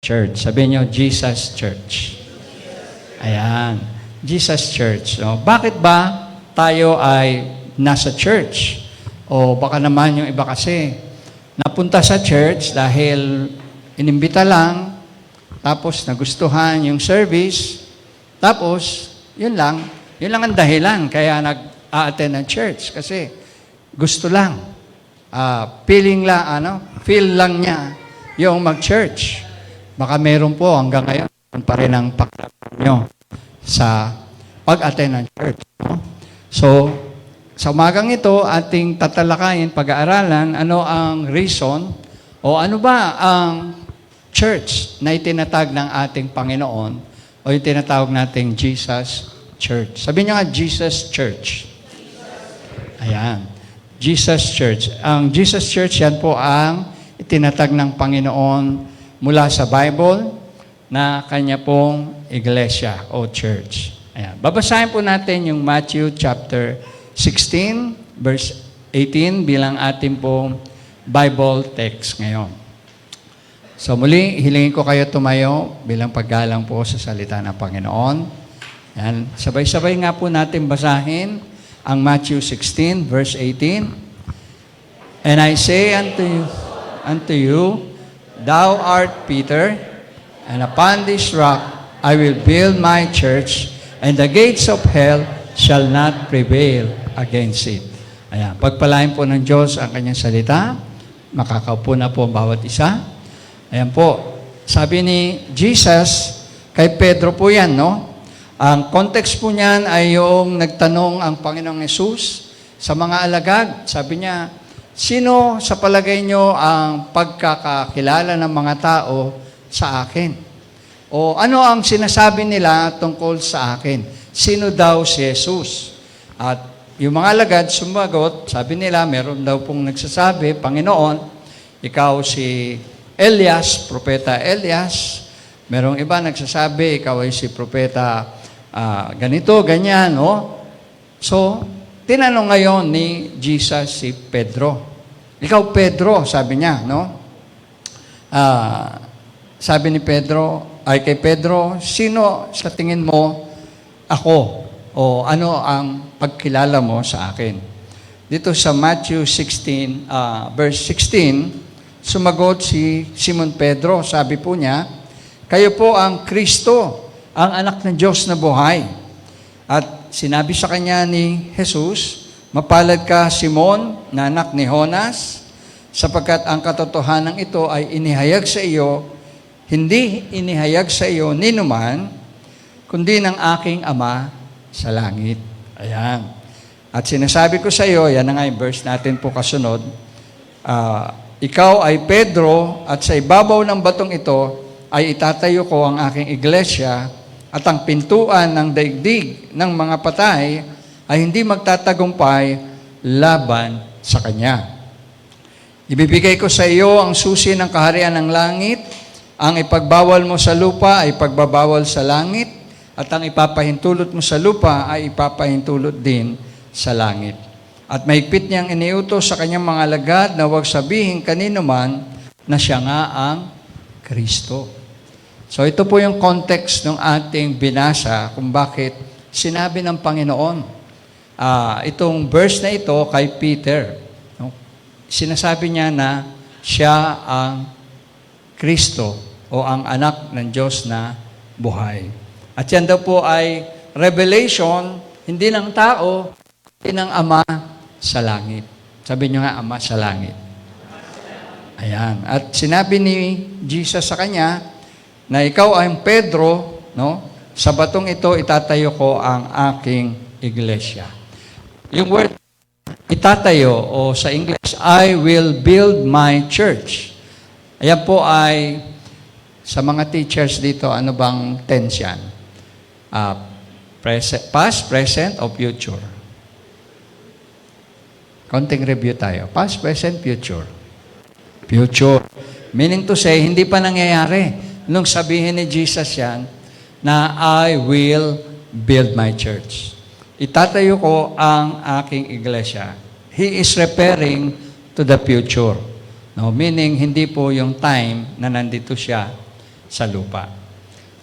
Church. Sabihin nyo, Jesus Church. Ayan. Jesus Church. So, bakit ba tayo ay nasa church? O baka naman yung iba kasi, napunta sa church dahil inimbita lang, tapos nagustuhan yung service, tapos, yun lang ang dahilan kaya nag-a-attend ng church. Kasi gusto lang, feel lang niya yung mag-church. Baka meron po hanggang ngayon pa rin ang pakiramdam nyo sa pag-attend ng church. No? So, sa umagang ito, ating tatalakayin, pag-aaralan, ano ang reason o ano ba ang church na itinatag ng ating Panginoon o yung tinatawag nating Jesus Church. Sabihin nyo nga, Jesus Church. Ayan. Jesus Church. Ang Jesus Church, yan po ang itinatag ng Panginoon mula sa Bible na kanya pong iglesia o church. Ayan. Babasahin po natin yung Matthew chapter 16, verse 18 bilang ating pong Bible text ngayon. So muli, hilingin ko kayo tumayo bilang paggalang po sa salita ng Panginoon. Ayan. Sabay-sabay nga po natin basahin ang Matthew 16, verse 18. And I say unto you, Thou art Peter, and upon this rock I will build my church, and the gates of hell shall not prevail against it. Ayan. Pagpalain po ng Diyos ang kanyang salita. Makakaupo na po ang bawat isa. Ayan po. Sabi ni Jesus, kay Pedro po yan, no? Ang context po niyan ay yung nagtanong ang Panginoong Yesus sa mga alagad. Sabi niya, sino sa palagay nyo ang pagkakakilala ng mga tao sa akin? O ano ang sinasabi nila tungkol sa akin? Sino daw si Jesus? At yung mga alagad sumagot, sabi nila, meron daw pong nagsasabi, Panginoon, ikaw si Elias, Propeta Elias. Merong iba nagsasabi, ikaw ay si Propeta ganito, ganyan, no? So, tinanong ngayon ni Jesus si Pedro. Ikaw, Pedro, sabi niya, no? Sabi ni Pedro, ay kay Pedro, sino sa tingin mo ako? O ano ang pagkilala mo sa akin? Dito sa Matthew 16, verse 16, sumagot si Simon Pedro. Sabi po niya, kayo po ang Kristo, ang anak ng Diyos na buhay. At sinabi sa kanya ni Jesus, mapalad ka, Simon, na anak ni Jonas, sapagkat ang katotohanan ito ay inihayag sa iyo, hindi inihayag sa iyo ninuman, kundi ng aking Ama sa langit. Ayan. At sinasabi ko sa iyo, yan na nga yung verse natin po kasunod, ikaw ay Pedro, at sa ibabaw ng batong ito ay itatayo ko ang aking iglesia, at ang pintuan ng daigdig ng mga patay ay hindi magtatagumpay laban sa kanya. Ibibigay ko sa iyo ang susi ng kaharian ng langit, ang ipagbawal mo sa lupa ay ipagbabawal sa langit, at ang ipapahintulot mo sa lupa ay ipapahintulot din sa langit. At mahigpit niyang iniutos sa kanyang mga alagad na huwag sabihin kanino man na siya nga ang Kristo. So ito po yung context ng ating binasa kung bakit sinabi ng Panginoon. Itong verse na ito kay Peter, no? Sinasabi niya na siya ang Kristo o ang anak ng Diyos na buhay. At yan daw po ay revelation, hindi ng tao, hindi ng Ama sa langit. Sabi niyo nga, Ama sa langit. Ayan. At sinabi ni Jesus sa kanya, na ikaw ay Pedro, no? Sa batong ito, itatayo ko ang aking iglesia. Yung word itatayo, o sa English, I will build my church. Ayan po ay, sa mga teachers dito, ano bang tense yan? Past, present, o future? Konting review tayo. Past, present, future. Future. Meaning to say, hindi pa nangyayari. Nung sabihin ni Jesus yan, na I will build my church. Itatayo ko ang aking iglesia. He is referring to the future. No, meaning, hindi po yung time na nandito siya sa lupa.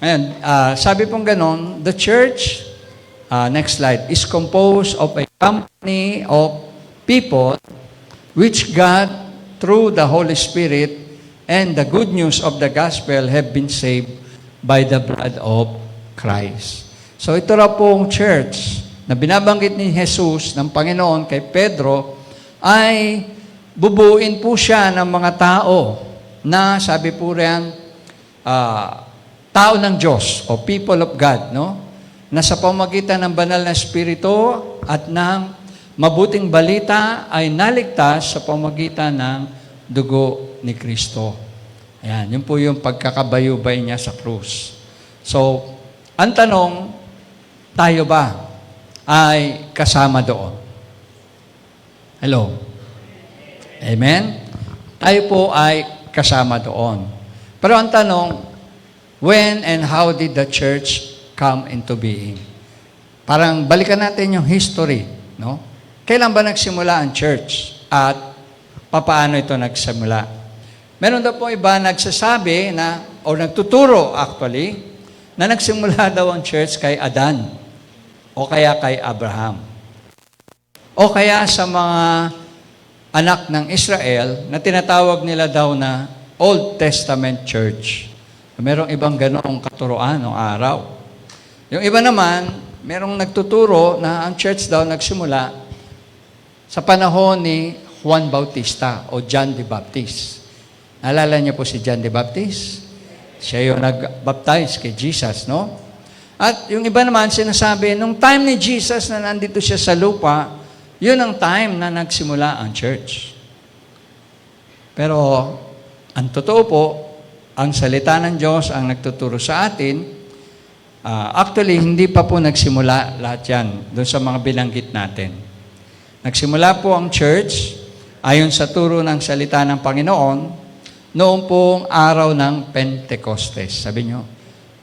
Ngayon, sabi pong ganon, the church, next slide, is composed of a company of people which God, through the Holy Spirit and the good news of the gospel, have been saved by the blood of Christ. So ito raw pong church na binabanggit ni Jesus ng Panginoon kay Pedro ay bubuin po siya ng mga tao na sabi po riyan, tao ng Diyos o people of God, no? Na sa pamamagitan ng banal na Espiritu at ng mabuting balita ay naligtas sa pamamagitan ng dugo ni Kristo. Ayan, yun po yung pagkakabayubay niya sa krus. So, ang tanong, tayo ba ay kasama doon? Hello? Amen? Tayo po ay kasama doon. Pero ang tanong, when and how did the church come into being? Parang balikan natin yung history, no? Kailan ba nagsimula ang church? At papaano ito nagsimula? Meron daw po iba nagsasabi na, o nagtuturo actually, na nagsimula daw ang church kay Adan, o kaya kay Abraham. O kaya sa mga anak ng Israel na tinatawag nila daw na Old Testament Church. Merong ibang ganoong katuroan ng araw. Yung iba naman, merong nagtuturo na ang church daw nagsimula sa panahon ni Juan Bautista o John the Baptist. Naalala niyo po si John the Baptist? Siya yung nag-baptize kay Jesus, no? At yung iba naman sinasabi, nung time ni Jesus na nandito siya sa lupa, yun ang time na nagsimula ang church. Pero, ang totoo po, ang salita ng Diyos ang nagtuturo sa atin, actually, hindi pa po nagsimula lahat yan doon sa mga binanggit natin. Nagsimula po ang church, ayon sa turo ng salita ng Panginoon, noong pong araw ng Pentecostes. Sabi nyo,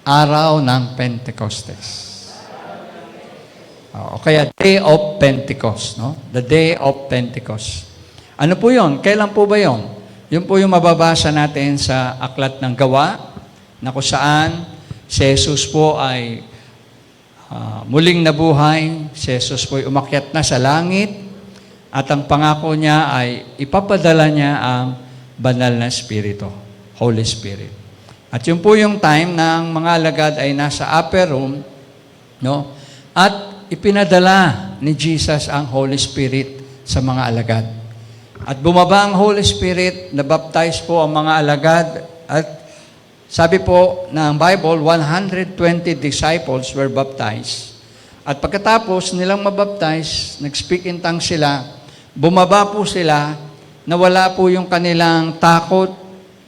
araw ng Pentecostes. O kaya Day of Pentecost, no? The Day of Pentecost. Ano po yun? Kailan po ba yun? Yun po yung mababasa natin sa Aklat ng Gawa, na kung saan si Jesus po ay muling nabuhay, si Jesus po ay umakyat na sa langit, at ang pangako niya ay ipapadala niya ang banal na Espiritu, Holy Spirit. At yun po yung time ng mga alagad ay nasa upper room, no? At ipinadala ni Jesus ang Holy Spirit sa mga alagad. At bumaba ang Holy Spirit, nabaptize po ang mga alagad, at sabi po ng Bible, 120 disciples were baptized. At pagkatapos nilang mabaptize, nag-speak in tongues sila, bumaba po sila, nawala po yung kanilang takot,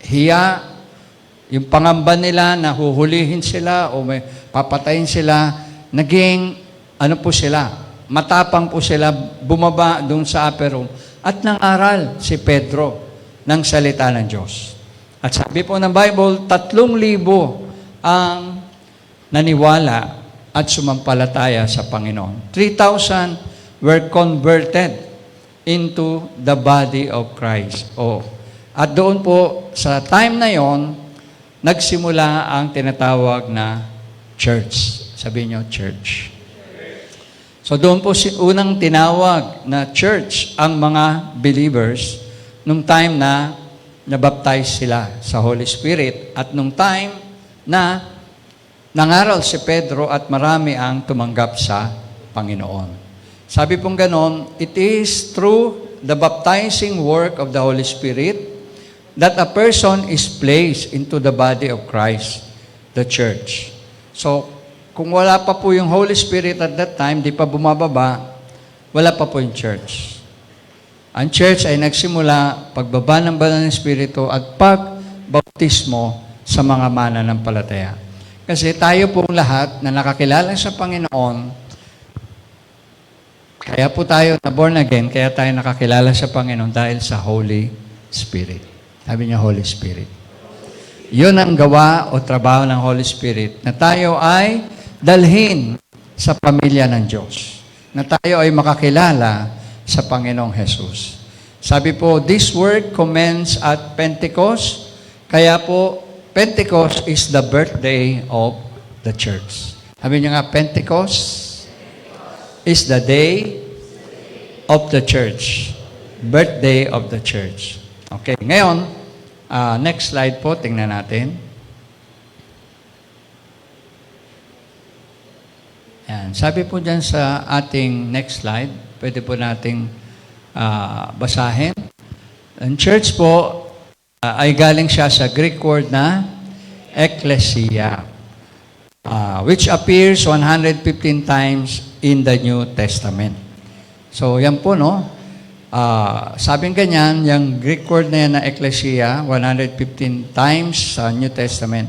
hiya, yung pangamba nila na huhulihin sila o may papatayin sila, naging ano po sila, matapang po sila, bumaba doon sa upper room at nangaral si Pedro ng salita ng Diyos. At sabi po ng Bible, 3,000 ang naniwala at sumampalataya sa Panginoon. 3,000 were converted into the body of Christ. At doon po, sa time na yon, nagsimula ang tinatawag na church. Sabi niyo, church. So doon po unang tinawag na church ang mga believers nung time na nabaptize sila sa Holy Spirit at nung time na nangaral si Pedro at marami ang tumanggap sa Panginoon. Sabi pong ganon, it is through the baptizing work of the Holy Spirit that a person is placed into the body of Christ, the church. So, kung wala pa po yung Holy Spirit at that time, di pa bumababa, wala pa po yung church. Ang church ay nagsimula pagbaba ng banal ng Espiritu at pagbautismo sa mga mananampalataya. Kasi tayo pong lahat na nakakilala sa Panginoon, kaya po tayo na born again, kaya tayo nakakilala sa Panginoon dahil sa Holy Spirit. Sabi niya, Holy Spirit. Yun ang gawa o trabaho ng Holy Spirit, na tayo ay dalhin sa pamilya ng Diyos, na tayo ay makakilala sa Panginoong Jesus. Sabi po, this work commenced at Pentecost, kaya po Pentecost is the birthday of the church. Sabi niyo nga, Pentecost is the day of the church. Birthday of the church. Okay, ngayon, next slide po, tingnan natin. Yan. Sabi po dyan sa ating next slide, pwede po nating basahin. Ang church po ay galing siya sa Greek word na ecclesia, which appears 115 times in the New Testament. So, yan po, no? Sabing ganyan, yung Greek word na yan na ecclesia, 115 times sa New Testament.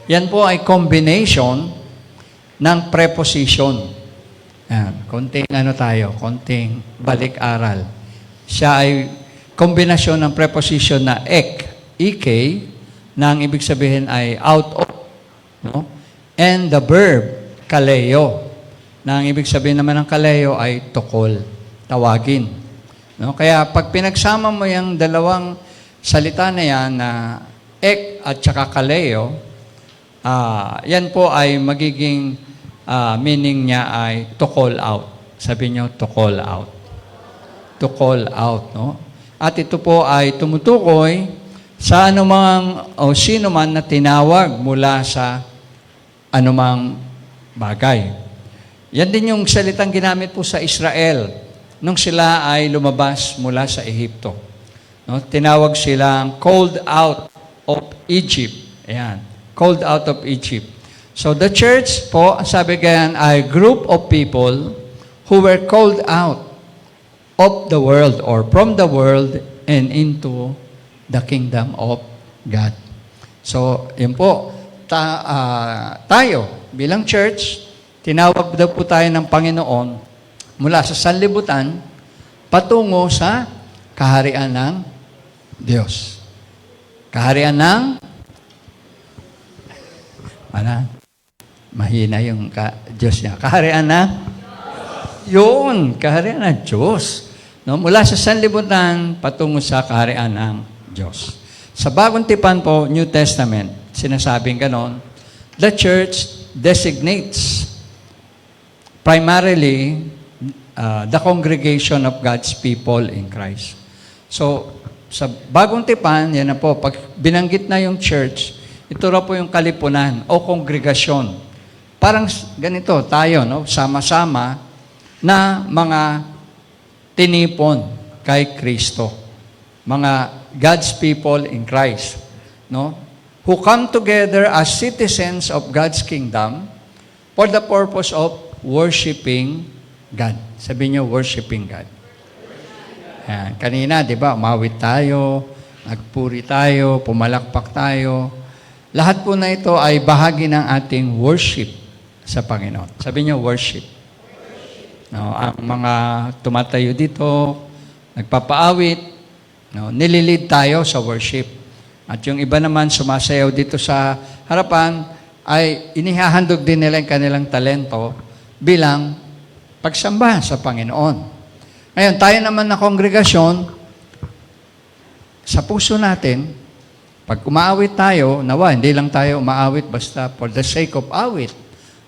Yan po ay combination ng preposition. Yan, konting konting balik-aral. Siya ay kombinasyon ng preposition na ek, na ang ibig sabihin ay out of, no? And the verb, kaleo, na ang ibig sabihin naman ng kaleo ay tukol, tawagin. No? Kaya pag pinagsama mo yung dalawang salita na yan na ek at saka kaleo, yan po ay magiging meaning niya ay to call out. Sabi niyo, to call out. To call out, no? At ito po ay tumutukoy sa anumang o sino man na tinawag mula sa anumang bagay. Yan din yung salitang ginamit po sa Israel nung sila ay lumabas mula sa Ehipto. No? Tinawag silang called out of Egypt. Ayan, called out of Egypt. So the church po, sabi ganyan, ay group of people who were called out of the world or from the world and into the kingdom of God. So, yun po, tayo bilang church, tinawag daw po tayo ng Panginoon mula sa sanlibutan patungo sa kaharian ng Diyos. Kaharian ng mahina yung Diyos niya. Kaharian ng yun, kaharian ng Diyos. No? Mula sa sanlibutan patungo sa kaharian ng Diyos. Sa Bagong Tipan po, New Testament, sinasabing ganon, the church designates primarily the congregation of God's people in Christ. So, sa Bagong Tipan, yan na po, pag binanggit na yung church, ito raw po yung kalipunan o kongregasyon. Parang ganito, tayo, no? Sama-sama na mga tinipon kay Kristo. Mga God's people in Christ. No? Who come together as citizens of God's kingdom for the purpose of worshiping God. Sabi niyo, worshiping God. Ayan. Kanina, di ba, umawit tayo, nagpuri tayo, pumalakpak tayo. Lahat po na ito ay bahagi ng ating worship sa Panginoon. Sabi niyo, worship. No, ang mga tumatayo dito, nagpapaawit, no, nililid tayo sa worship. At yung iba naman sumasayaw dito sa harapan, ay inihahandog din nila yung kanilang talento bilang pagsamba sa Panginoon. Ngayon, tayo naman na kongregasyon, sa puso natin, pag umaawit tayo, nawa, hindi lang tayo umaawit basta for the sake of awit.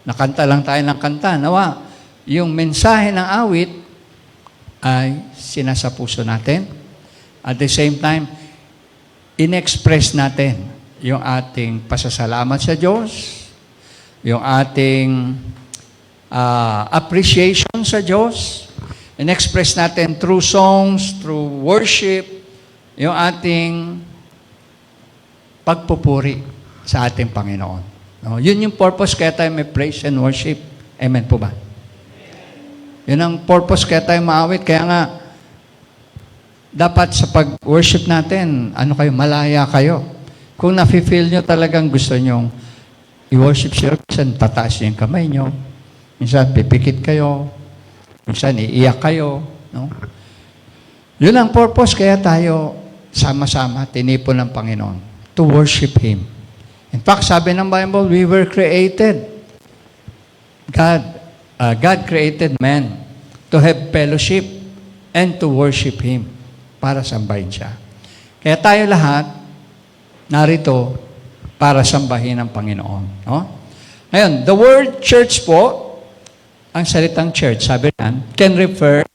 Nakanta lang tayo ng kanta, nawa, yung mensahe ng awit ay sinasa puso natin. At the same time, in-express natin yung ating pasasalamat sa Diyos, yung ating appreciation sa Diyos, in-express natin through songs, through worship, yung ating pagpupuri sa ating Panginoon. No? Yun yung purpose kaya tayo may praise and worship. Amen po ba? Yun ang purpose kaya tayo maawit. Kaya nga, dapat sa pag-worship natin, malaya kayo. Kung nafe-feel nyo talagang gusto nyo i-worship siya, minsan tataas yung kamay nyo, minsan pipikit kayo, minsan iiyak kayo. No? Yun ang purpose kaya tayo sama-sama tinipon ng Panginoon to worship Him. In fact, sabi ng Bible, we were created. God created man to have fellowship and to worship Him, para sambahin siya. Kaya tayo lahat, narito, para sambahin ang Panginoon. No? Ngayon, the word church po, ang salitang church, sabi natin, can refer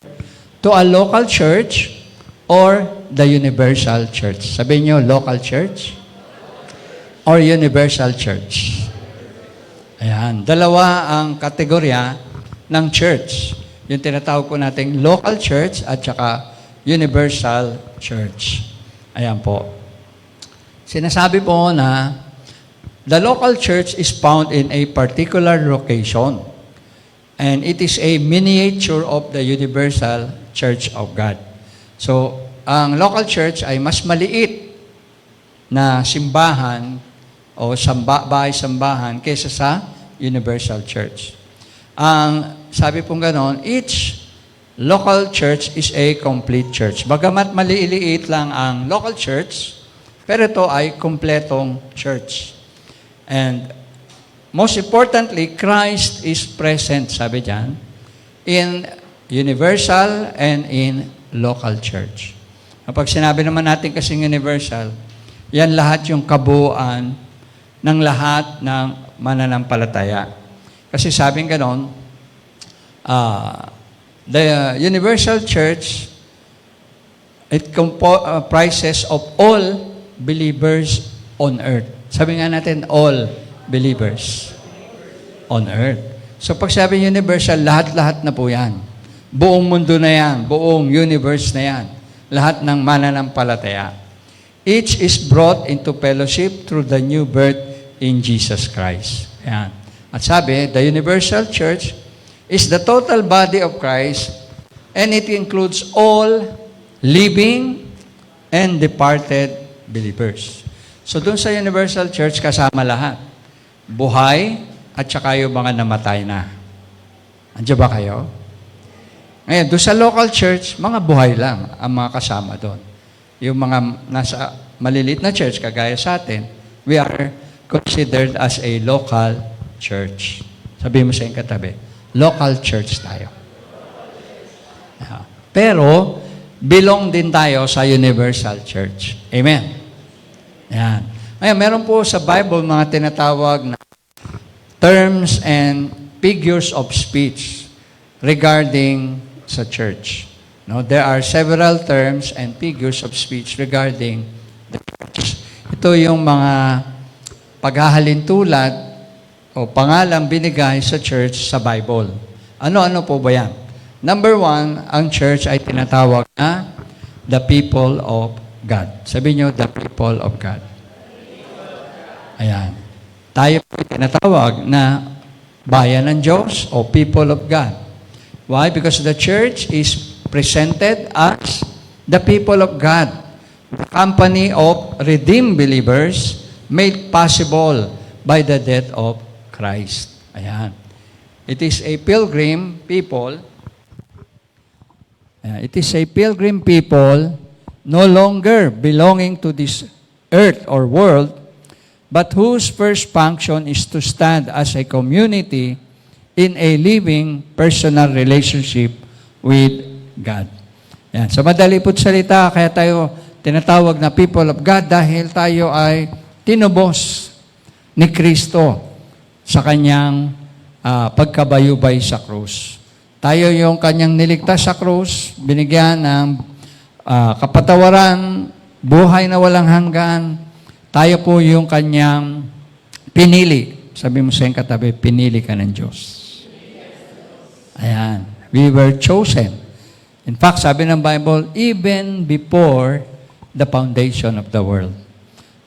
to a local church or the universal church. Sabihin nyo, local church or universal church. Ayan, dalawa ang kategorya ng church. Yung tinatawag ko nating local church at saka universal church. Ayan po. Sinasabi po na the local church is found in a particular location and it is a miniature of the universal church of God. So, ang local church ay mas maliit na simbahan o bahay-sambahan kaysa sa universal church. Ang sabi pong ganon, each local church is a complete church. Bagamat maliit lang ang local church, pero ito ay kompletong church. And most importantly, Christ is present, sabi diyan, in universal and in local church. Kapag sinabi naman natin kasing universal, yan lahat yung kabuuan ng lahat ng mananampalataya. Kasi sabing ganon, the universal church, it comprises of all believers on earth. Sabi nga natin, all believers on earth. So pag sabi universal, lahat-lahat na po yan. Buong mundo na yan, buong universe na yan. Lahat ng mananampalataya. Each is brought into fellowship through the new birth in Jesus Christ. Yan. At sabi, the universal church is the total body of Christ and it includes all living and departed believers. So doon sa universal church, kasama lahat. Buhay at saka yung mga namatay na. Andiyan ba kayo? Ngayon, doon sa local church, mga buhay lang ang mga kasama doon. Yung mga nasa maliliit na church, kagaya sa atin, we are considered as a local church. Sabihin mo sa iyong katabi, local church tayo. Pero, belong din tayo sa universal church. Amen. Yan. Ngayon, meron po sa Bible mga tinatawag na terms and figures of speech regarding sa church. No, there are several terms and figures of speech regarding the church. Ito yung mga paghahalintulad o pangalang binigay sa church sa Bible. Ano-ano po ba yan? Number 1, ang church ay tinatawag na the people of God. Sabihin nyo, the people of God. Ayan. Tayo po tinatawag na bayan ng Diyos o people of God. Why? Because the church is presented as the people of God, the company of redeemed believers made possible by the death of Christ. Ayan. It is a pilgrim people. It is a pilgrim people no longer belonging to this earth or world, but whose first function is to stand as a community in a living personal relationship with God. Yan. Sa madali po't salita, kaya tayo tinatawag na people of God dahil tayo ay tinubos ni Kristo sa kanyang pagkabayubay sa krus. Tayo yung kanyang niligtas sa krus, binigyan ng kapatawaran, buhay na walang hanggan. Tayo po yung kanyang pinili. Sabi mo sa iyong katabi, pinili ka ng Diyos. Ayan. We were chosen. In fact, sabi ng Bible, even before the foundation of the world.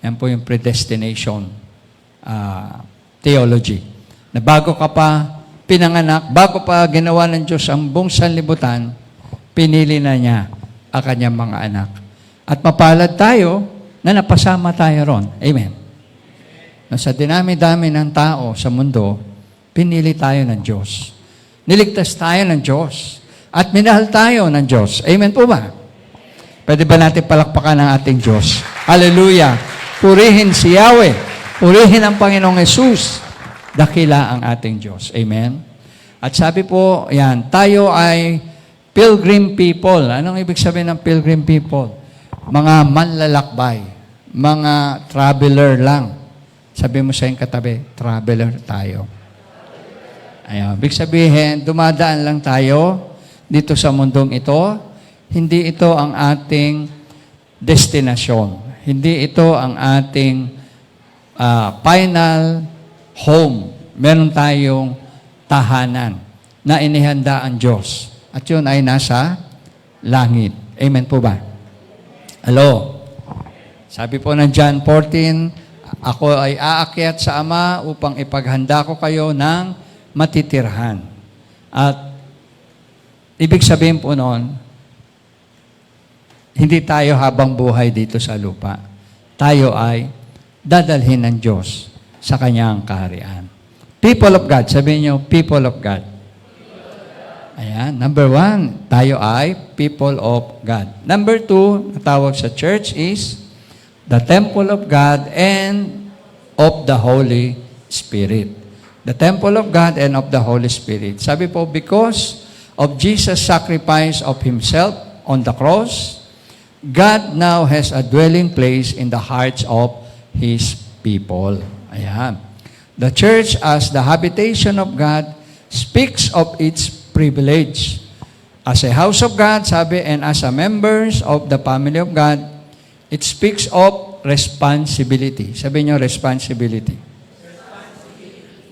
Yan po yung predestination theology. Na bago ka pa pinanganak, bago pa ginawa ng Diyos ang buong sanlibutan, pinili na niya ang kanyang mga anak. At mapalad tayo na napasama tayo ron. Amen. Na sa dinami-dami ng tao sa mundo, pinili tayo ng Diyos. Niligtas tayo ng Diyos. At minahal tayo ng Diyos. Amen po ba? Pwede ba natin palakpakan ang ating Diyos? Hallelujah! Purihin si Yahweh. Purihin ang Panginoong Yesus. Dakila ang ating Diyos. Amen? At sabi po, yan, tayo ay pilgrim people. Anong ibig sabihin ng pilgrim people? Mga manlalakbay. Mga traveler lang. Sabi mo sa iyong katabi, traveler tayo. Ayan. Big sabihin, dumadaan lang tayo dito sa mundong ito. Hindi ito ang ating destinasyon. Hindi ito ang ating final home. Meron tayong tahanan na inihanda ang Diyos. At yun ay nasa langit. Amen po ba? Hello? Sabi po ng John 14, ako ay aakyat sa Ama upang ipaghanda ko kayo ng matitirhan. At ibig sabihin po noon, hindi tayo habang buhay dito sa lupa. Tayo ay dadalhin ng Diyos sa Kanyang kaharian. People of God. Sabihin niyo, people of God. Ayan. Number 1, tayo ay people of God. Number 2, natawag sa church is the temple of God and of the Holy Spirit. The temple of God and of the Holy Spirit. Sabi po, because of Jesus' sacrifice of Himself on the cross, God now has a dwelling place in the hearts of His people. Ayan. The church as the habitation of God speaks of its privilege. As a house of God, sabi, and as a members of the family of God, it speaks of responsibility. Sabi niyo, responsibility.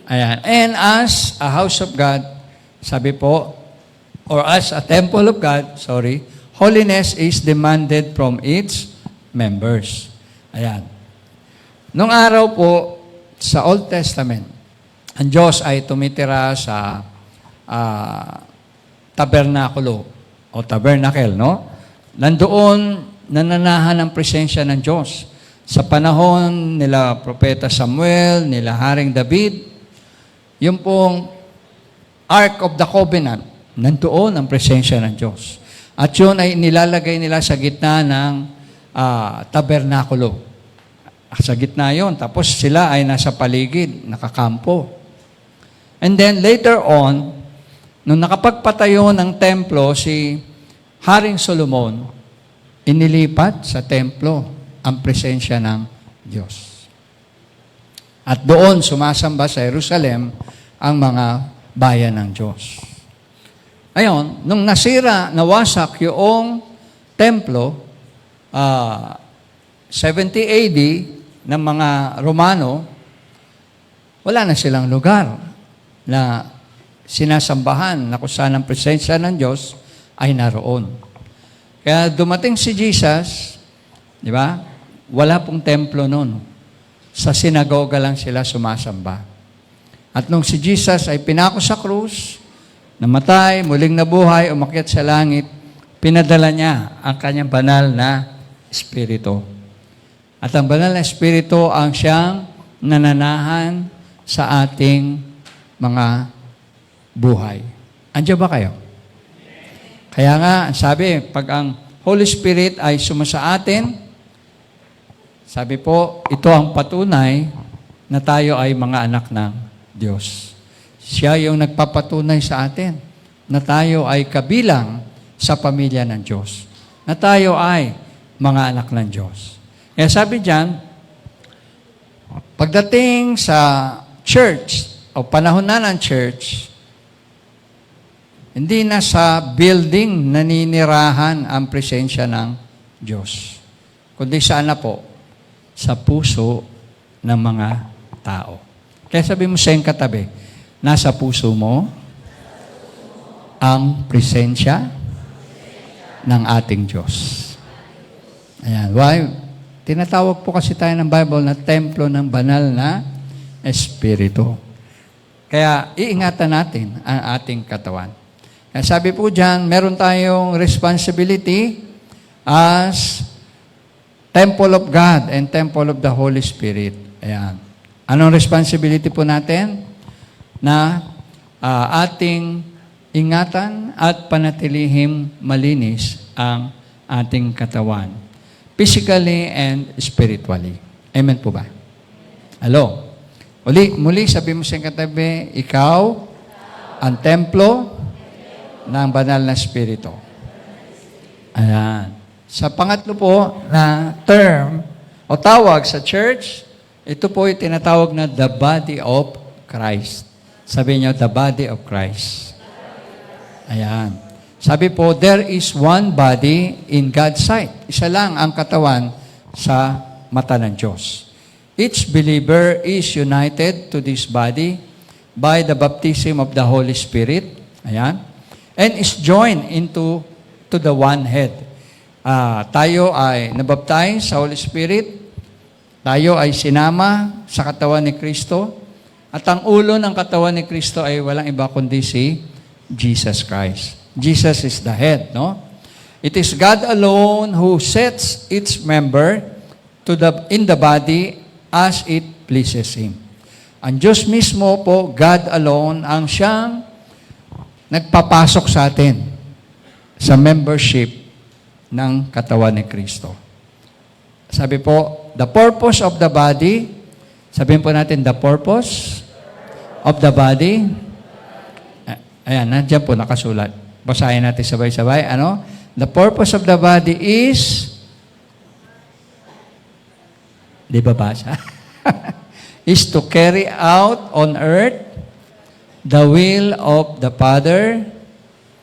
Ayan. And as a house of God, sabi po, or as a temple of God, holiness is demanded from its members. Ayan. Nung araw po, sa Old Testament, ang Diyos ay tumitira sa tabernakulo o tabernacle, no? Nandoon, nananahan ang presensya ng Diyos. Sa panahon nila Propeta Samuel, nila Haring David, yung pong Ark of the Covenant, nandoon ang presensya ng Diyos. At yun ay nilalagay nila sa gitna ng tabernakulo. Sa gitna yun. Tapos sila ay nasa paligid, nakakampo. And then later on, nung nakapagpatayo ng templo si Haring Solomon, inilipat sa templo ang presensya ng Diyos. At doon sumasamba sa Jerusalem ang mga bayan ng Diyos. Ayon, nung nasira, nawasak yung templo, 70 AD ng mga Romano, wala na silang lugar na sinasambahan na kung saan ang presensya ng Diyos ay naroon. Kaya dumating si Jesus, di ba? Wala pong templo noon. Sa sinagoga lang sila sumasamba. At nung si Jesus ay pinako sa krus, namatay, muling nabuhay, umakyat sa langit, pinadala niya ang kanyang banal na Espiritu. At ang banal na Espiritu ang siyang nananahan sa ating mga buhay. Andiyan ba kayo? Kaya nga, sabi, pag ang Holy Spirit ay sumasa atin, sabi po, ito ang patunay na tayo ay mga anak ng Diyos. Siya yung nagpapatunay sa atin na tayo ay kabilang sa pamilya ng Diyos. Na tayo ay mga anak ng Diyos. Kaya sabi diyan, pagdating sa church, o panahon na ng church, hindi na sa building naninirahan ang presensya ng Diyos. Kundi saan na po? Sa puso ng mga tao. Kaya sabi mo sa iyong katabi, nasa puso mo ang presensya ng ating Diyos. Ayan. Why? Tinatawag po kasi tayo ng Bible na templo ng banal na Espiritu. Kaya iingatan natin ang ating katawan. Kaya sabi po dyan, meron tayong responsibility as temple of God and temple of the Holy Spirit. Ayan. Anong responsibility po natin? Na ating ingatan at panatilihim malinis ang ating katawan. Physically and spiritually. Amen po ba? Hello? Muli sabi mo sa katabi, ikaw ang templo ng banal na Espiritu. Ayan. Sa pangatlo po na term o tawag sa church Ito po ay tinatawag na the body of Christ. Sabi niyo, the body of Christ. Ayan. Sabi po, there is one body in God's sight. Isa lang ang katawan sa mata ng Diyos. Each believer is united to this body by the baptism of the Holy Spirit. Ayan. And is joined into the one head. Tayo ay nabaptize sa Holy Spirit. Tayo ay sinama sa katawan ni Kristo. At ang ulo ng katawan ni Kristo ay walang iba kundi si Jesus Christ. Jesus is the head, no? It is God alone who sets each member in the body as it pleases Him. Ang Diyos mismo po, God alone, ang siyang nagpapasok sa atin sa membership ng katawan ni Kristo. Sabi po, the purpose of the body, sabihin po natin, the purpose of the body, ayan, nandiyan po nakasulat. Basahin natin sabay-sabay. Ano? The purpose of the body is, di ba basa? is to carry out on earth the will of the Father,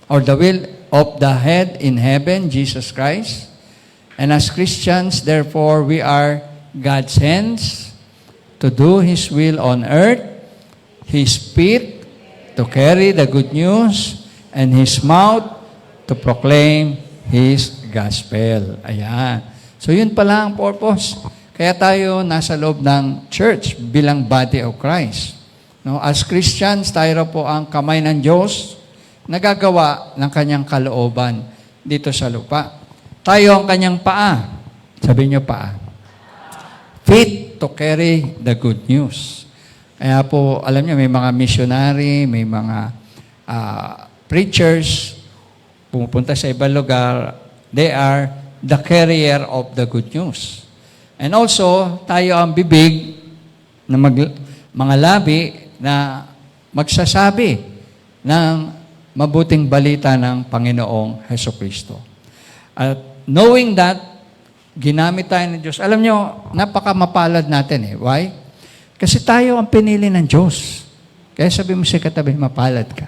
or the will of the head in heaven, Jesus Christ. And as Christians, therefore, we are God's hands to do His will on earth, His feet to carry the good news, and His mouth to proclaim His gospel. Ayan. So yun pala ang purpose. Kaya tayo nasa loob ng church bilang body of Christ. No? As Christians, tayo po ang kamay ng Diyos, nagagawa ng Kanyang kalooban dito sa lupa. Tayo ang Kanyang paa. Sabi niyo paa. Feet to carry the good news. Kaya po, alam niyo, may mga missionary, may mga preachers, pumupunta sa ibang lugar, they are the carrier of the good news. And also, tayo ang bibig na mga labi na magsasabi ng mabuting balita ng Panginoong Hesukristo. At knowing that, ginamit tayo ng Diyos. Alam nyo, napakamapalad natin eh. Why? Kasi tayo ang pinili ng Diyos. Kaya sabi mo sa katabi, mapalad ka.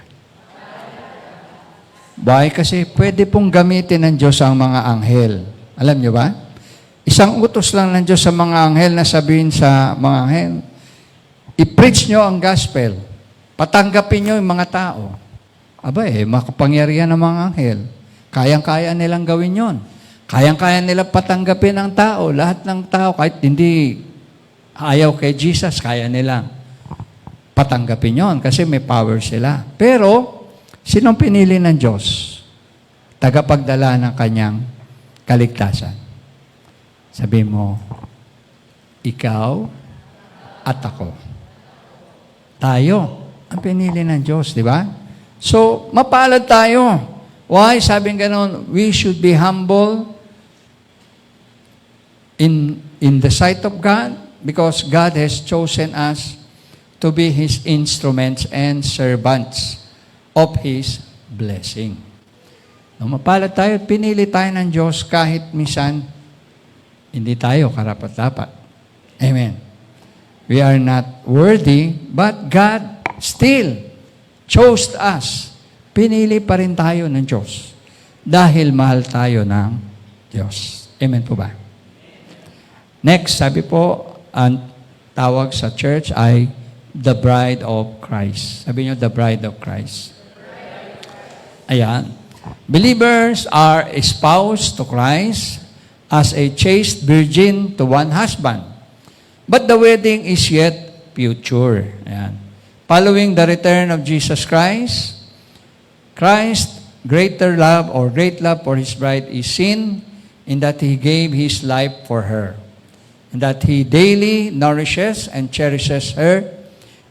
Why? Kasi pwede pong gamitin ng Diyos ang mga anghel. Alam nyo ba? Isang utos lang ng Diyos sa mga anghel na sabihin sa mga anghel, i-preach nyo ang gospel. Patanggapin nyo yung mga tao. Aba makapangyarihan ng mga anghel. Kayang-kaya nilang gawin yon. Kayang-kaya nilang patanggapin ang tao. Lahat ng tao, kahit hindi ayaw kay Jesus, kaya nilang patanggapin yon kasi may power sila. Pero, sinong pinili ng Diyos? Tagapagdala ng Kanyang kaligtasan. Sabi mo, ikaw at ako. Tayo ang pinili ng Diyos, di ba? So, mapalad tayo. Why? Sabi ganon, we should be humble in the sight of God because God has chosen us to be His instruments and servants of His blessing. No, mapalad tayo, pinili tayo ng Diyos kahit minsan hindi tayo karapat-dapat. Amen. We are not worthy, but God still chose us. Pinili pa rin tayo ng Diyos dahil mahal tayo ng Diyos. Amen po ba? Next, sabi po, ang tawag sa church ay the bride of Christ. Sabi niyo, the bride of Christ. Ayan. Believers are espoused to Christ as a chaste virgin to one husband. But the wedding is yet future. Ayan. Following the return of Jesus Christ, Christ's greater love or great love for His bride is seen in that He gave His life for her, and that He daily nourishes and cherishes her,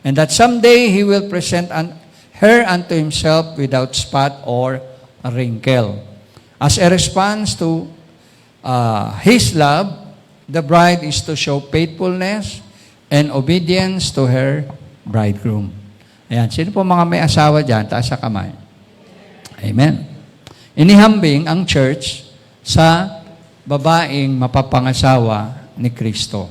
and that someday He will present her unto Himself without spot or wrinkle. As a response to His love, the bride is to show faithfulness and obedience to her bridegroom. Ayan. Sino po mga may asawa dyan? Taas sa kamay. Amen. Inihambing ang church sa babaeng mapapangasawa ni Kristo.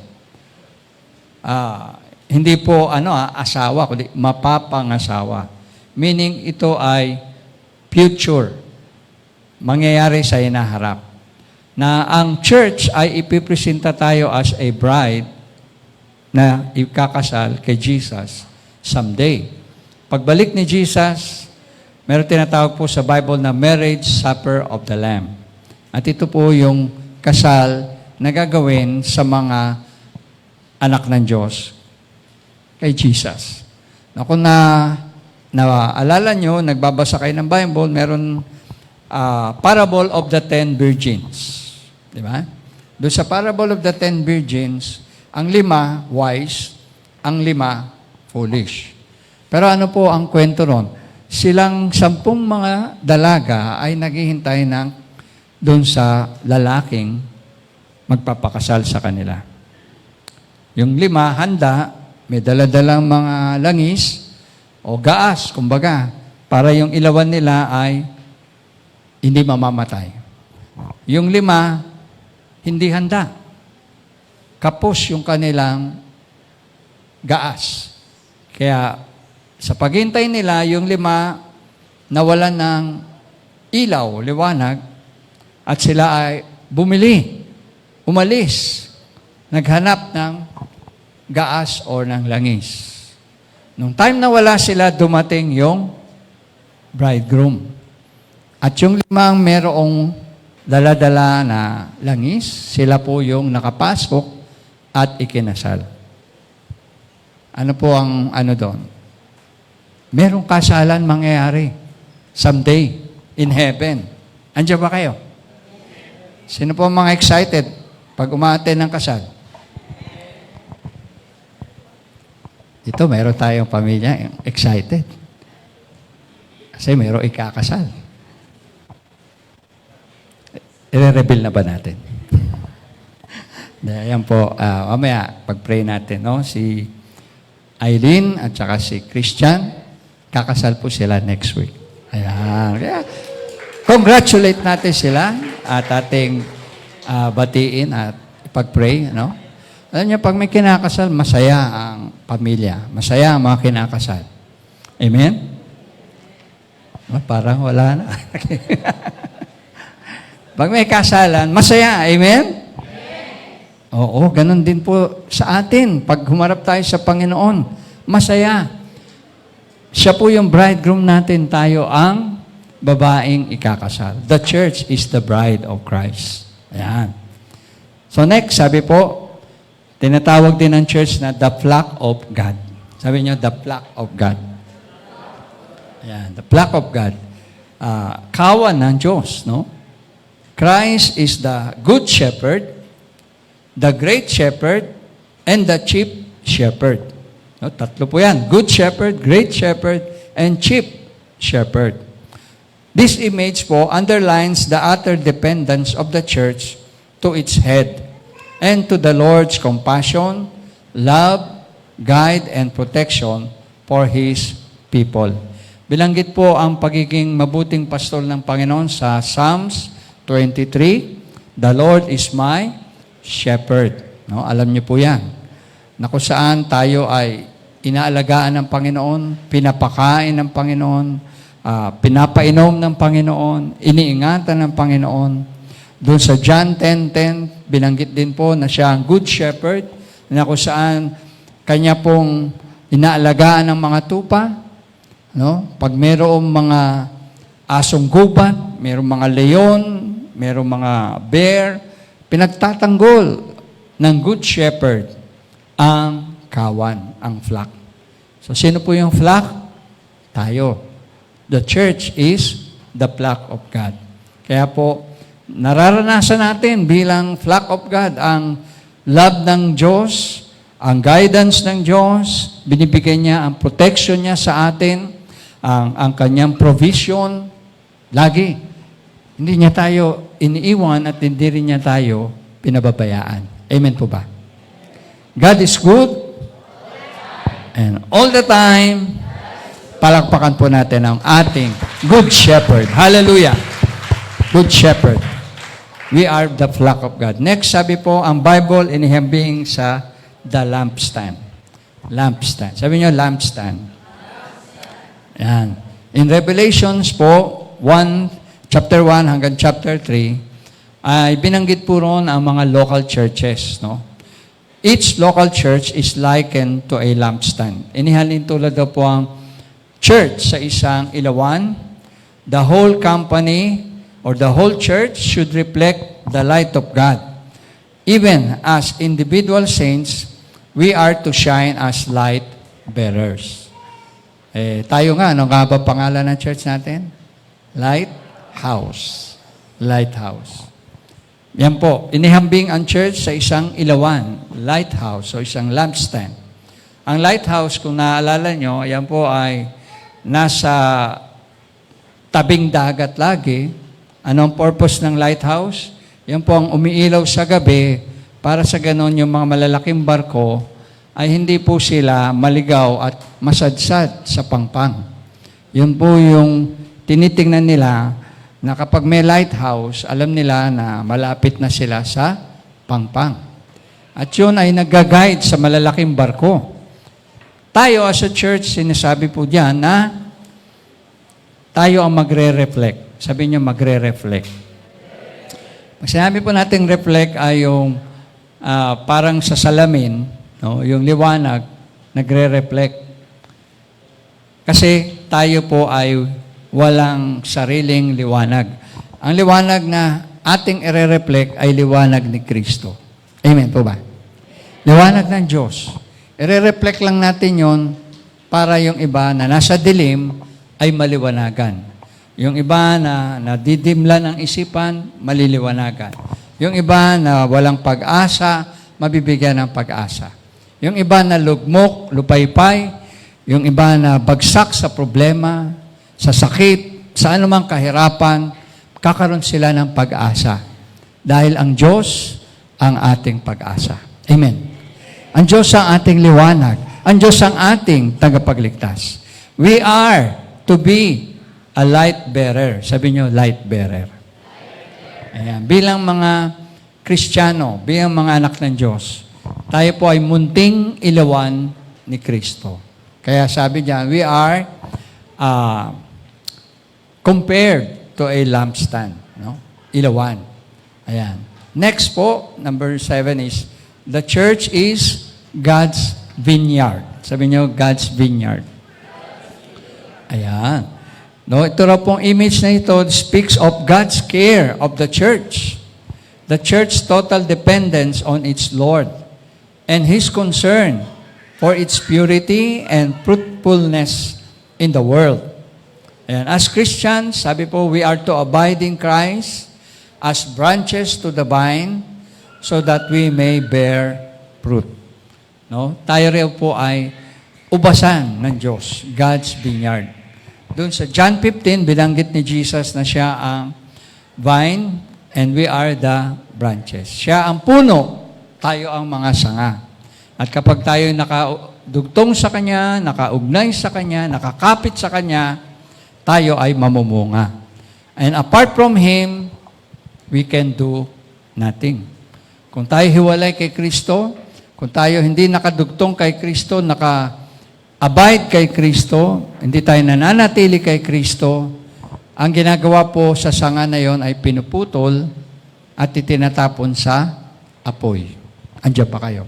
Hindi po asawa, kundi mapapangasawa. Meaning ito ay future, mangyayari sa hinaharap. Na ang church ay ipipresenta tayo as a bride na ikakasal kay Jesus someday. Pagbalik ni Jesus, meron tinatawag po sa Bible na marriage supper of the Lamb. At ito po yung kasal na gagawin sa mga anak ng Diyos kay Jesus. Na kung naalala nyo, nagbabasa kayo ng Bible, meron parable of the 10 virgins. Di ba? Doon sa parable of the 10 virgins, ang 5 wise, ang 5 foolish. Pero ano po ang kwento ron? Silang 10 mga dalaga ay naghihintay ng doon sa lalaking magpapakasal sa kanila. Yung 5, handa, may daladalang mga langis o gaas, kumbaga, para yung ilawan nila ay hindi mamamatay. Yung 5, hindi handa. Kapos yung kanilang gaas. Kaya sa paghintay nila, yung 5 nawalan ng ilaw, liwanag, at sila ay umalis, naghanap ng gaas o ng langis. Nung time na wala sila, dumating yung bridegroom. At yung 5 merong dala-dala na langis, sila po yung nakapasok at ikinasal. Ano po ang doon? Merong kasalan mangyayari someday in heaven. Andiyan ba kayo? Sino po ang mga excited pag umaattend ng kasal? Ito, meron tayong pamilya excited. Kasi meron ikakasal. I-reveal na ba natin? Ayan po, mamaya, pag-pray natin, no? Si Eileen at saka si Christian, kakasal po sila next week. Ayan. Kaya, congratulate natin sila at ating batiin at pag-pray, no? Alam niyo, pag may kinakasal, masaya ang pamilya. Masaya ang mga kinakasal. Amen? Parang wala na. Pag may kasalan, masaya. Amen? Oo, ganun din po sa atin. Pag humarap tayo sa Panginoon, masaya. Siya po yung bridegroom natin, tayo ang babaeng ikakasal. The church is the bride of Christ. Ayan. So next, sabi po, tinatawag din ng church na the flock of God. Sabi niyo, the flock of God. Ayan, the flock of God. Kawan ng Diyos, no? Christ is the good shepherd, the great shepherd, and the chief shepherd. No, tatlo po yan. Good shepherd, great shepherd, and chief shepherd. This image po underlines the utter dependence of the church to its head and to the Lord's compassion, love, guide, and protection for His people. Bilanggit po ang pagiging mabuting pastol ng Panginoon sa Psalms 23, the Lord is my shepherd. No, alam niyo po yan. Na kung saan tayo ay inaalagaan ng Panginoon, pinapakain ng Panginoon, pinapainom ng Panginoon, iniingatan ng Panginoon. Doon sa John 10:10, binanggit din po na siya ang good shepherd, na kung saan kanya pong inaalagaan ng mga tupa. No? Pag mayroong mga asong gubat, mayroong mga leon, mayroong mga bear, pinagtatanggol ng good shepherd ang kawan, ang flock. So, sino po yung flock? Tayo. The church is the flock of God. Kaya po, nararanasan natin bilang flock of God ang love ng Diyos, ang guidance ng Diyos, binibigay niya ang protection niya sa atin, ang kanyang provision, lagi. Hindi niya tayo iniiwan at hindi rin niya tayo pinababayaan. Amen po ba? God is good and all the time, palakpakan po natin ang ating good shepherd. Hallelujah! Good shepherd. We are the flock of God. Next, sabi po, ang Bible inihambing sa the lampstand. Lampstand. Sabi niyo, lampstand. Yan. In Revelations po, chapter 1 hanggang chapter 3, ay binanggit po roon ang mga local churches. No? Each local church is likened to a lampstand. Inihalin tulad daw po ang church sa isang ilawan. The whole company or the whole church should reflect the light of God. Even as individual saints, we are to shine as light bearers. Tayo nga, ano nga ba pangalan ng church natin? Lighthouse. Lighthouse. Yan po, inihambing ang church sa isang ilawan, lighthouse, o isang lampstand. Ang lighthouse, kung naaalala nyo, yan po ay nasa tabing dagat lagi. Anong purpose ng lighthouse? Yan po ang umiilaw sa gabi para sa ganon yung mga malalaking barko ay hindi po sila maligaw at masadsad sa pangpang. Yun po yung tinitingnan nila na kapag may lighthouse, alam nila na malapit na sila sa pangpang. At yun ay nag-guide sa malalaking barko. Tayo as a church, sinasabi po diyan na tayo ang magre-reflect. Sabi niyo, magre-reflect. Pag sinabi po natin reflect ay yung parang sa salamin, no? Yung liwanag, nagre-reflect. Kasi tayo po ay walang sariling liwanag. Ang liwanag na ating ire-reflect ay liwanag ni Kristo. Amen po ba? Liwanag ng Diyos. Ire-reflect lang natin yon para yung iba na nasa dilim ay maliwanagan. Yung iba na nadidimlan ang isipan, maliliwanagan. Yung iba na walang pag-asa, mabibigyan ng pag-asa. Yung iba na lugmok, lupaypay, yung iba na bagsak sa problema, sa sakit, sa anumang kahirapan, kakaroon sila ng pag-asa. Dahil ang Diyos ang ating pag-asa. Amen. Ang Diyos ang ating liwanag. Ang Diyos ang ating tagapagligtas. We are to be a light bearer. Sabi niyo, light bearer. Ayan. Bilang mga Kristiyano, bilang mga anak ng Diyos, tayo po ay munting ilawan ni Kristo. Kaya sabi niya, we are compared to a lampstand. No? Ilawan. Ayan. Next po, number 7 is, the church is God's vineyard. Sabi niyo, God's vineyard. Ayan. No, ito raw pong image na ito speaks of God's care of the church. The church's total dependence on its Lord and His concern for its purity and fruitfulness in the world. And as Christians, sabi po, we are to abide in Christ as branches to the vine so that we may bear fruit. No? Tayo rin po ay ubasan ng Diyos, God's vineyard. Doon sa John 15, binanggit ni Jesus na siya ang vine and we are the branches. Siya ang puno, tayo ang mga sanga. At kapag tayo nakadugtong sa Kanya, nakaugnay sa Kanya, nakakapit sa Kanya, tayo ay mamumunga. And apart from Him, we can do nothing. Kung tayo hiwalay kay Kristo, kung tayo hindi nakadugtong kay Kristo, abide kay Kristo, hindi tayo nananatili kay Kristo, ang ginagawa po sa sanga na yon ay pinuputol at itinatapon sa apoy. Andiyan pa kayo.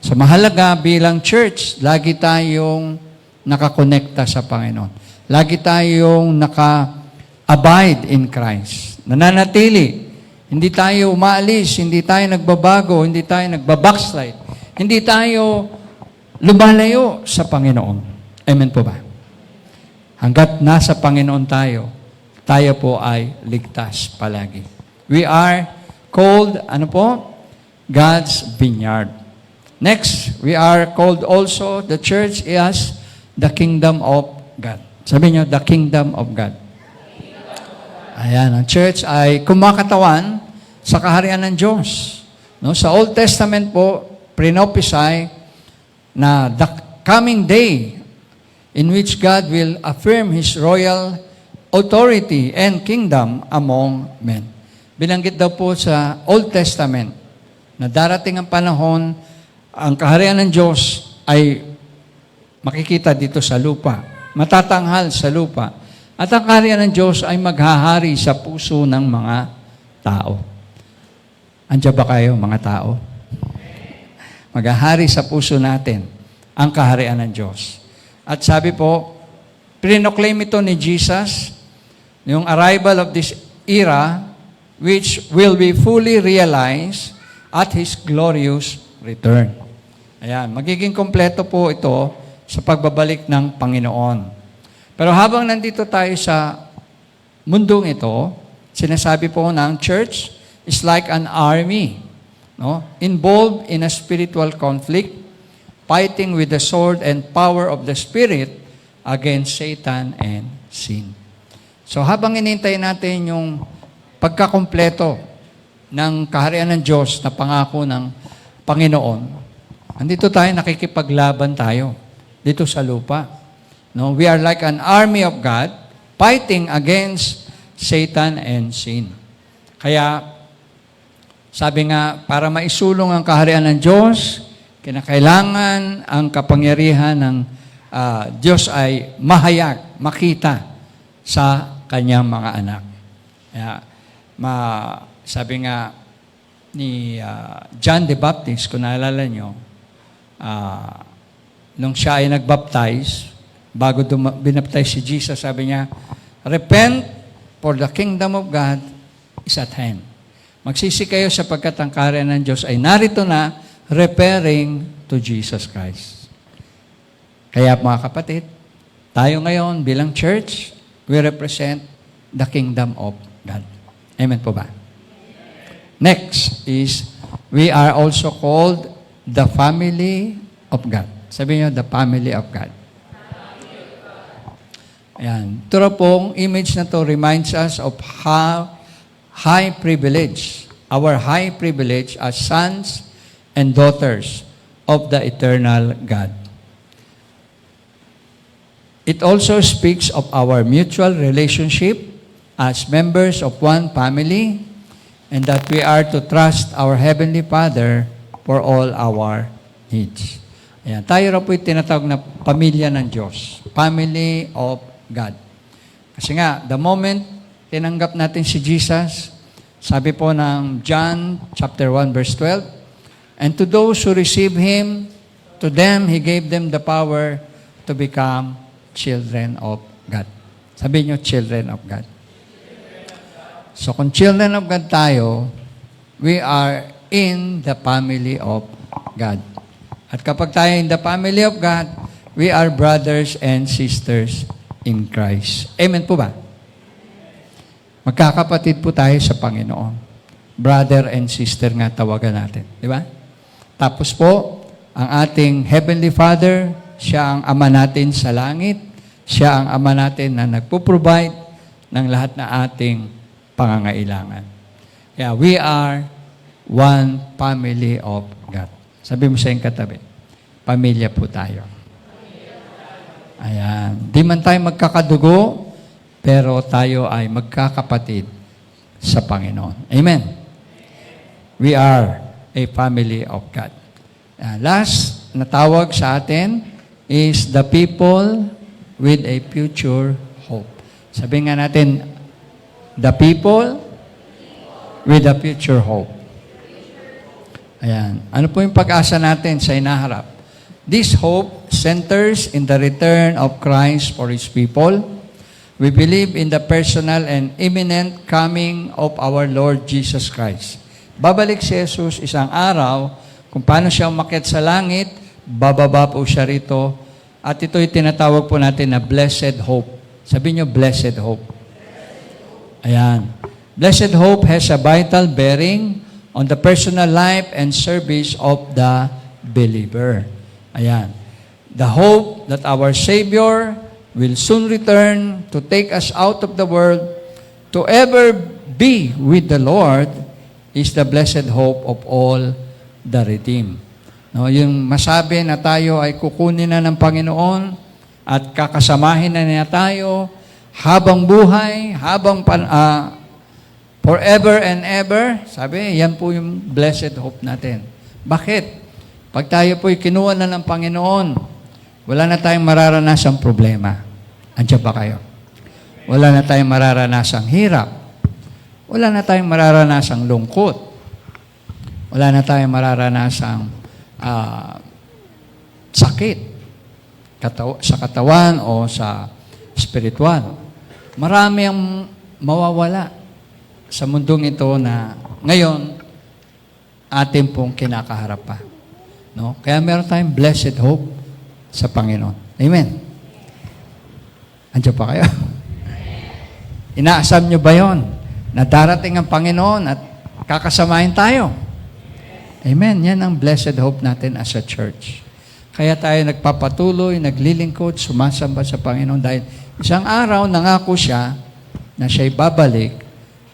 So mahalaga bilang church, lagi tayong nakakonekta sa Panginoon. Lagi tayong naka-abide in Christ. Nananatili. Hindi tayo umaalis, hindi tayo nagbabago, hindi tayo nagbabackslide. Hindi tayo lumalayo sa Panginoon. Amen po ba? Hanggat nasa Panginoon tayo, tayo po ay ligtas palagi. We are called, God's vineyard. Next, we are called also, the church is the kingdom of God. Sabi niyo, the kingdom of God. Ayan, ang church ay kumakatawan sa kaharian ng Diyos. No, sa Old Testament po, prophesy na the coming day in which God will affirm His royal authority and kingdom among men. Binanggit daw po sa Old Testament na darating ang panahon Ang kaharian ng Diyos ay makikita dito sa lupa. Matatanghal sa lupa. At ang kaharian ng Diyos ay maghahari sa puso ng mga tao. Andiyan ba kayo, mga tao? Maghahari sa puso natin ang kaharian ng Diyos. At sabi po, pinoclaim ito ni Jesus, yung arrival of this era, which will be fully realized at His glorious return. Ayan, magiging kompleto po ito sa pagbabalik ng Panginoon. Pero habang nandito tayo sa mundong ito, sinasabi po ng church is like an army, no? Involved in a spiritual conflict, fighting with the sword and power of the Spirit against Satan and sin. So habang inintay natin yung pagkakompleto ng kaharian ng Diyos na pangako ng Panginoon, andito tayo, nakikipaglaban tayo dito sa lupa. No, we are like an army of God fighting against Satan and sin. Kaya, sabi nga, para maisulong ang kaharian ng Diyos, kinakailangan ang kapangyarihan ng Diyos ay mahayag, makita sa kanyang mga anak. Kaya, sabi nga ni John the Baptist, kung naalala nyo, nung siya ay nagbaptize, bago binaptize si Jesus, sabi niya, repent, for the kingdom of God is at hand. Magsisi kayo sapagkat ang kaharian ng Diyos ay narito na, referring to Jesus Christ. Kaya mga kapatid, tayo ngayon bilang church, we represent the kingdom of God. Amen po ba? Next is, we are also called the family of God. Sabi niyo, the family of God. Ayan. Ito pong image na to reminds us of how high privilege, our high privilege as sons and daughters of the eternal God. It also speaks of our mutual relationship as members of one family, and that we are to trust our Heavenly Father for all our needs. Ayan. Tayo na po'y tinatawag na pamilya ng Diyos. Family of God. Kasi nga, the moment tinanggap natin si Jesus, sabi po ng John chapter 1 verse 12, and to those who receive Him, to them He gave them the power to become children of God. Sabi niyo, children of God. So kung children of God tayo, we are in the family of God. At kapag tayo in the family of God, we are brothers and sisters in Christ. Amen po ba? Magkakapatid po tayo sa Panginoon. Brother and sister nga tawagan natin. Di ba? Tapos po, ang ating Heavenly Father, siya ang Ama natin sa langit. Siya ang Ama natin na nagpo-provide ng lahat na ating pangangailangan. Kaya we are one family of God. Sabi mo sa iyong katabi, pamilya po tayo. Ayan. Di man tayo magkakadugo, pero tayo ay magkakapatid sa Panginoon. Amen. We are a family of God. Last na tawag sa atin is the people with a future hope. Sabi nga natin, the people with a future hope. Ayan. Ano po yung pag-asa natin sa inaharap? This hope centers in the return of Christ for His people. We believe in the personal and imminent coming of our Lord Jesus Christ. Babalik si Jesus isang araw, kung paano siya umakyat sa langit, bababa po siya rito, at ito'y tinatawag po natin na blessed hope. Sabi niyo, blessed hope. Ayan. Blessed hope has a vital bearing on the personal life and service of the believer. Ayan. The hope that our Savior will soon return to take us out of the world to ever be with the Lord is the blessed hope of all the redeemed. No, yung masabi na tayo ay kukunin na ng Panginoon at kakasamahin na niya tayo habang buhay, habang forever and ever. Sabi, yan po yung blessed hope natin. Bakit? Pag tayo po'y kinuha na ng Panginoon, wala na tayong mararanasang problema. Andiyan ba kayo? Wala na tayong mararanasang hirap. Wala na tayong mararanasang lungkot. Wala na tayong mararanasang sakit sa katawan o sa spiritual. Marami ang mawawala sa mundong ito na ngayon atin pong kinakaharap pa. No? Kaya meron tayong blessed hope sa Panginoon. Amen. Andiyan pa kayo? Inaasam nyo ba yon? Na darating ang Panginoon at kakasamahin tayo. Amen. Yan ang blessed hope natin as a church. Kaya tayo nagpapatuloy, naglilingkod, sumasamba sa Panginoon dahil isang araw nangako siya na siya'y babalik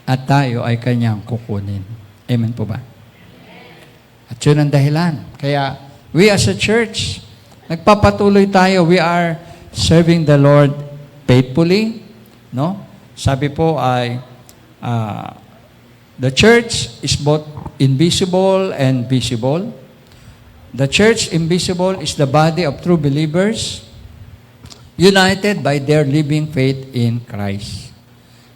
at tayo ay kanyang kukunin. Amen po ba? At yun ang dahilan. Kaya we as a church, nagpapatuloy tayo. We are serving the Lord faithfully. No? Sabi po ay the church is both invisible and visible. The church invisible is the body of true believers united by their living faith in Christ.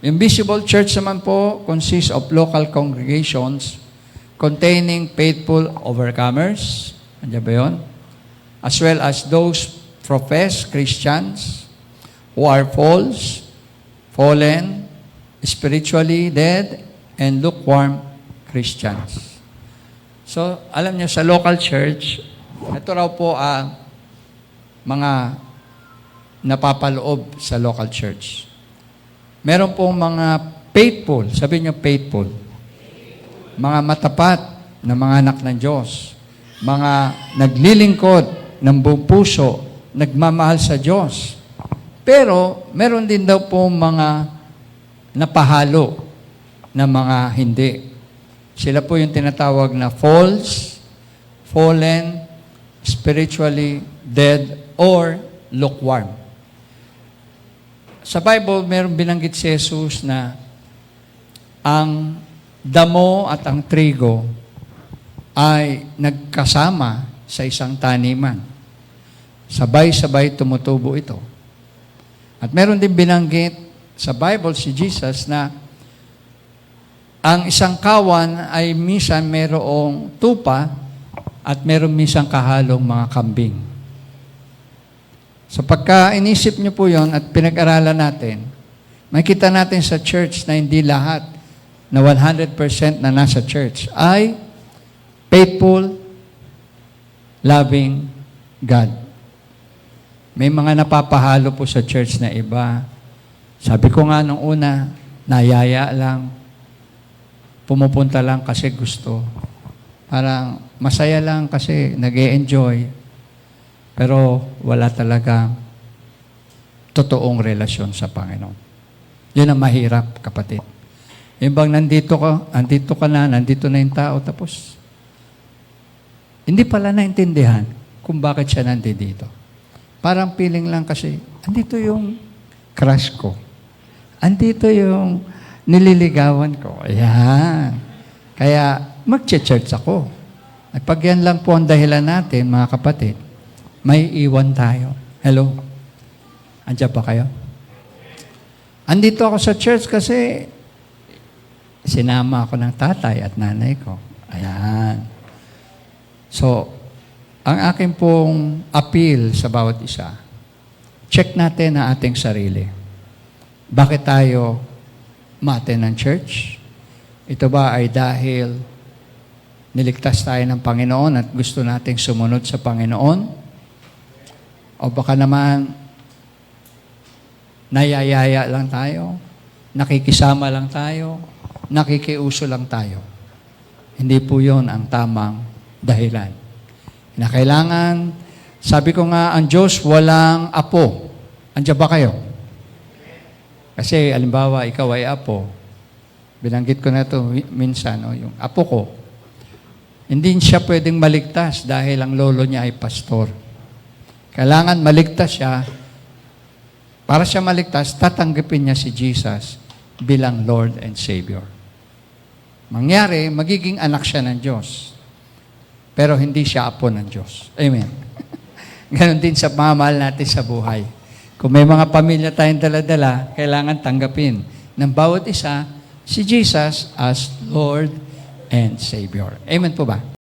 Invisible church naman po consists of local congregations containing faithful overcomers, andiyan ba yun? As well as those professed Christians who are false, fallen, spiritually dead, and lukewarm Christians. So, alam niyo, sa local church, ito raw po ang mga napapaloob sa local church. Meron pong mga faithful, sabihin niyo faithful, mga matapat na mga anak ng Diyos, mga naglilingkod ng buong puso, nagmamahal sa Diyos. Pero, meron din daw po mga napahalo na mga hindi. Sila po yung tinatawag na false, fallen, spiritually dead, or lukewarm. Sa Bible, mayroong binanggit si Jesus na ang damo at ang trigo ay nagkasama sa isang taniman. Sabay-sabay tumutubo ito. At meron din binanggit sa Bible si Jesus na ang isang kawan ay minsan mayroong tupa at mayroong minsan kahalong mga kambing. So pagka inisip niyo po yon at pinag-aralan natin, makita natin sa church na hindi lahat na 100% na nasa church ay faithful, loving God. May mga napapahalo po sa church na iba. Sabi ko nga nung una, nayaya lang. Pumupunta lang kasi gusto. Parang masaya lang kasi nag-e-enjoy. Pero wala talagang totoong relasyon sa Panginoon. Yun ang mahirap, kapatid. Yung bang nandito ka na, nandito na yung tao, tapos hindi pala naintindihan kung bakit siya nandito. Parang feeling lang kasi, andito yung crush ko. Andito yung nililigawan ko. Ayan. Kaya, mag-church ako. At pag yan lang po ang dahilan natin, mga kapatid, may iwan tayo. Hello? Andiyan pa kayo? Andito ako sa church kasi sinama ako ng tatay at nanay ko. Ayan. So, ang akin pong appeal sa bawat isa, check natin ang ating sarili. Bakit tayo ma-attend ng church? Ito ba ay dahil niligtas tayo ng Panginoon at gusto nating sumunod sa Panginoon? O baka naman nayayaya lang tayo, nakikisama lang tayo, nakikiuso lang tayo? Hindi po yon ang tamang dahilan. Na kailangan, sabi ko nga, ang Diyos walang apo. Andiyan ba kayo? Kasi, alimbawa, ikaw ay apo. Binanggit ko na ito minsan, no? Yung apo ko. Hindi siya pwedeng maligtas dahil ang lolo niya ay pastor. Kailangan maligtas siya. Para siya maligtas, tatanggapin niya si Jesus bilang Lord and Savior. Mangyari, magiging anak siya ng Diyos. pero hindi siya apo ng Diyos. Amen. Ganon din sa pamamahal natin sa buhay. Kung may mga pamilya tayong dala-dala, kailangan tanggapin ng bawat isa si Jesus as Lord and Savior. Amen po ba?